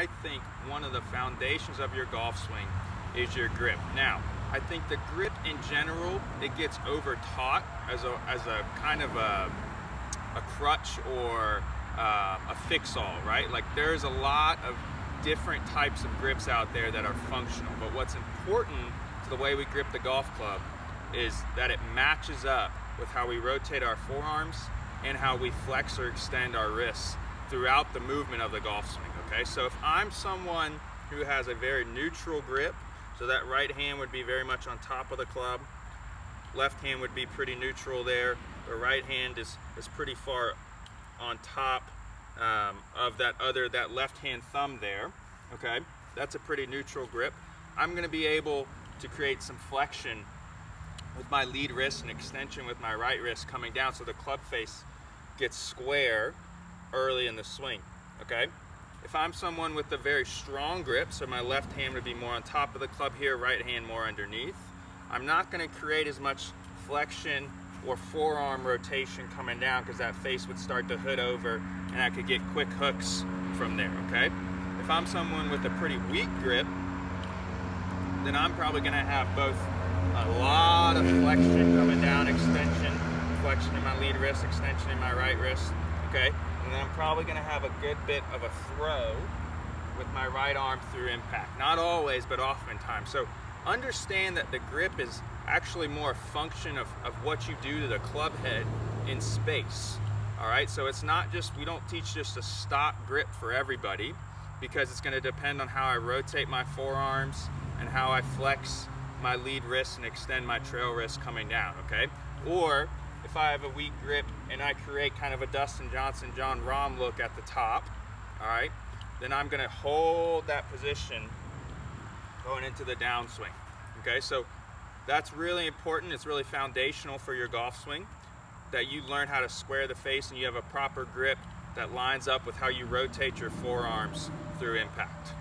I think one of the foundations of your golf swing is your grip. Now, I think the grip in general, it gets over taught as a kind of a crutch or a fix-all, right? Like there's a lot of different types of grips out there that are functional, but what's important to the way we grip the golf club is that it matches up with how we rotate our forearms and how we flex or extend our wrists throughout the movement of the golf swing, okay? So if I'm someone who has a very neutral grip, so that right hand would be very much on top of the club, left hand would be pretty neutral there, the right hand is pretty far on top of that left hand thumb there, okay? That's a pretty neutral grip. I'm gonna be able to create some flexion with my lead wrist and extension with my right wrist coming down so the club face gets square early in the swing, okay? If I'm someone with a very strong grip, so my left hand would be more on top of the club here, right hand more underneath, I'm not gonna create as much flexion or forearm rotation coming down because that face would start to hood over and I could get quick hooks from there, okay? If I'm someone with a pretty weak grip, then I'm probably gonna have both a lot of flexion coming down, extension, flexion in my lead wrist, extension in my right wrist, okay? And then I'm probably gonna have a good bit of a throw with my right arm through impact. Not always, but oftentimes. So understand that the grip is actually more a function of what you do to the club head in space, all right? So it's not just, we don't teach just a stock grip for everybody because it's gonna depend on how I rotate my forearms and how I flex my lead wrist and extend my trail wrist coming down, okay? Or if I have a weak grip and I create kind of a Dustin Johnson, Jon Rahm look at the top, all right, then I'm gonna hold that position going into the downswing, okay? So that's really important. It's really foundational for your golf swing that you learn how to square the face and you have a proper grip that lines up with how you rotate your forearms through impact.